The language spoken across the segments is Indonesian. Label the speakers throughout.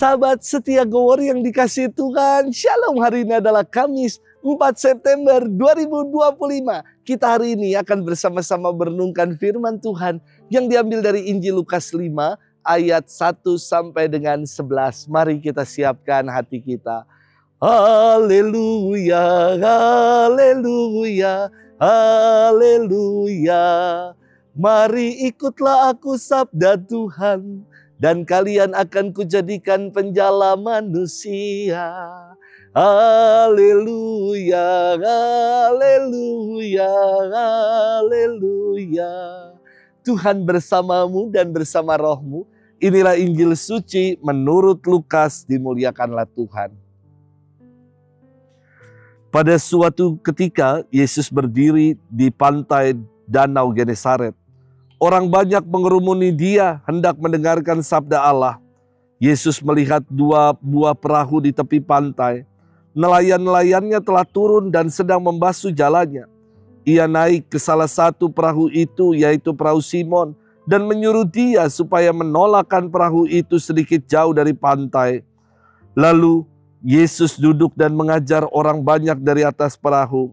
Speaker 1: Sahabat setia Go Warrior yang dikasihi Tuhan, Shalom. Hari ini adalah Kamis 4 September 2025. Kita hari ini akan bersama-sama merenungkan firman Tuhan yang diambil dari Injil Lukas 5 ayat 1 sampai dengan 11. Mari kita siapkan hati kita. Haleluya, haleluya, haleluya. Mari ikutlah aku sabda Tuhan, dan kalian akan kujadikan penjala manusia. Haleluya, haleluya, haleluya. Tuhan bersamamu dan bersama rohmu. Inilah Injil suci menurut Lukas, dimuliakanlah Tuhan. Pada suatu ketika Yesus berdiri di pantai Danau Genesaret. Orang banyak mengerumuni dia hendak mendengarkan sabda Allah. Yesus melihat dua buah perahu di tepi pantai. Nelayan-nelayannya telah turun dan sedang membasuh jalannya. Ia naik ke salah satu perahu itu, yaitu perahu Simon, dan menyuruh dia supaya menolakkan perahu itu sedikit jauh dari pantai. Lalu Yesus duduk dan mengajar orang banyak dari atas perahu.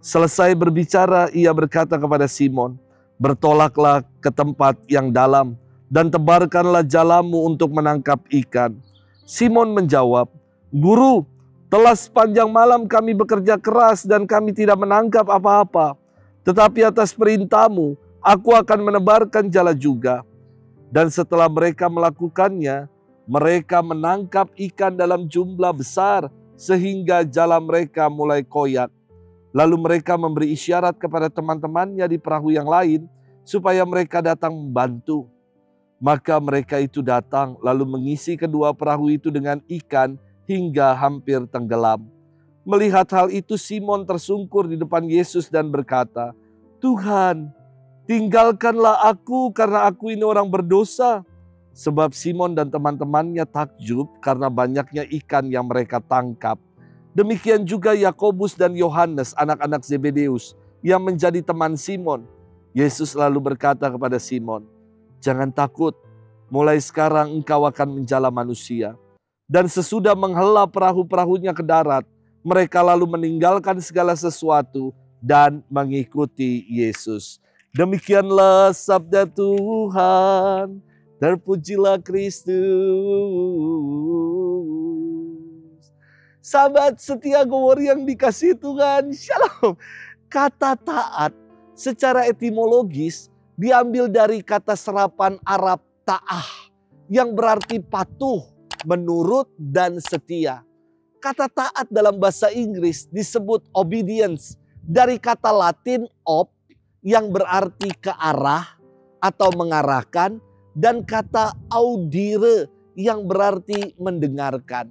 Speaker 1: Selesai berbicara, ia berkata kepada Simon, "Bertolaklah ke tempat yang dalam dan tebarkanlah jalamu untuk menangkap ikan." Simon menjawab, "Guru, telah sepanjang malam kami bekerja keras dan kami tidak menangkap apa-apa. Tetapi atas perintahmu, aku akan menebarkan jala juga." Dan setelah mereka melakukannya, mereka menangkap ikan dalam jumlah besar sehingga jala mereka mulai koyak. Lalu mereka memberi isyarat kepada teman-temannya di perahu yang lain supaya mereka datang membantu. Maka mereka itu datang lalu mengisi kedua perahu itu dengan ikan hingga hampir tenggelam. Melihat hal itu, Simon tersungkur di depan Yesus dan berkata, "Tuhan, tinggalkanlah aku karena aku ini orang berdosa." Sebab Simon dan teman-temannya takjub karena banyaknya ikan yang mereka tangkap. Demikian juga Yakobus dan Yohanes, anak-anak Zebedeus, yang menjadi teman Simon. Yesus lalu berkata kepada Simon, "Jangan takut, mulai sekarang engkau akan menjala manusia." Dan sesudah menghela perahu-perahunya ke darat, mereka lalu meninggalkan segala sesuatu dan mengikuti Yesus. Demikianlah sabda Tuhan. Terpujilah Kristus. Sahabat setia Go Warrior yang dikasihi Tuhan, Shalom. Kata taat secara etimologis diambil dari kata serapan Arab ta'ah yang berarti patuh, menurut, dan setia. Kata taat dalam bahasa Inggris disebut obedience dari kata Latin ob yang berarti ke arah atau mengarahkan, dan kata audire yang berarti mendengarkan.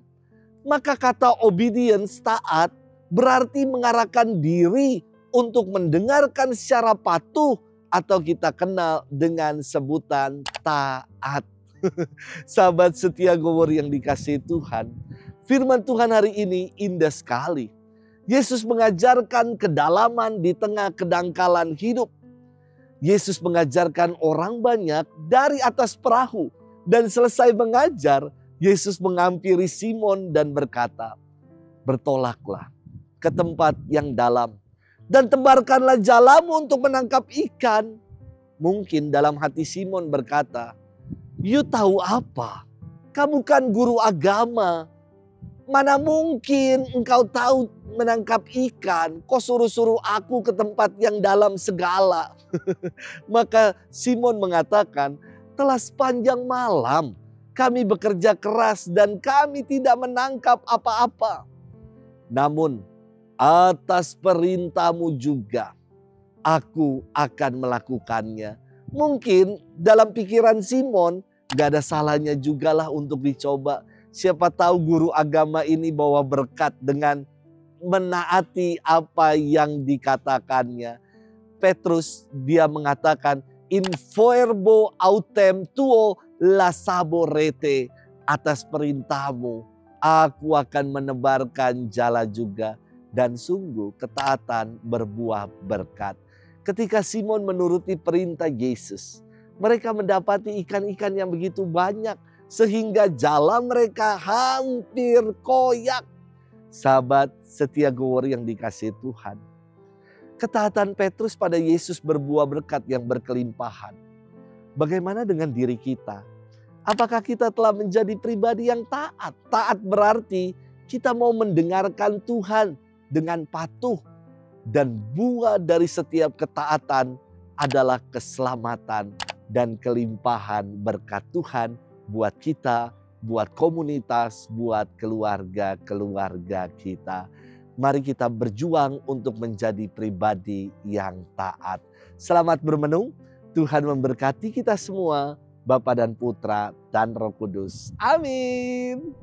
Speaker 1: Maka kata obedience, taat, berarti mengarahkan diri untuk mendengarkan secara patuh atau kita kenal dengan sebutan taat. Sahabat setia Go Warrior yang dikasihi Tuhan, firman Tuhan hari ini indah sekali. Yesus mengajarkan kedalaman di tengah kedangkalan hidup. Yesus mengajarkan orang banyak dari atas perahu, dan selesai mengajar, Yesus menghampiri Simon dan berkata, "Bertolaklah ke tempat yang dalam dan tebarkanlah jalamu untuk menangkap ikan." Mungkin dalam hati Simon berkata, "You tahu apa? Kamu kan guru agama. Mana mungkin engkau tahu menangkap ikan? Kau suruh-suruh aku ke tempat yang dalam segala." Maka Simon mengatakan, "Telah sepanjang malam kami bekerja keras dan kami tidak menangkap apa-apa. Namun atas perintahmu juga aku akan melakukannya." Mungkin dalam pikiran Simon gak ada salahnya juga lah untuk dicoba. Siapa tahu guru agama ini bawa berkat dengan menaati apa yang dikatakannya. Petrus dia mengatakan, "In verbo autem tuo lasaborete." Atas perintahmu aku akan menebarkan jala juga. Dan sungguh ketaatan berbuah berkat. Ketika Simon menuruti perintah Yesus, mereka mendapati ikan-ikan yang begitu banyak. sehingga jalan mereka hampir koyak. Sahabat setia Gowori yang dikasihi Tuhan, ketaatan Petrus pada Yesus berbuah berkat yang berkelimpahan. Bagaimana dengan diri kita? Apakah kita telah menjadi pribadi yang taat? Taat berarti kita mau mendengarkan Tuhan dengan patuh. Dan buah dari setiap ketaatan adalah keselamatan dan kelimpahan berkat Tuhan buat kita, buat komunitas, buat keluarga-keluarga kita. Mari kita berjuang untuk menjadi pribadi yang taat. Selamat bermenung, Tuhan memberkati kita semua, Bapa dan Putra dan Roh Kudus. Amin.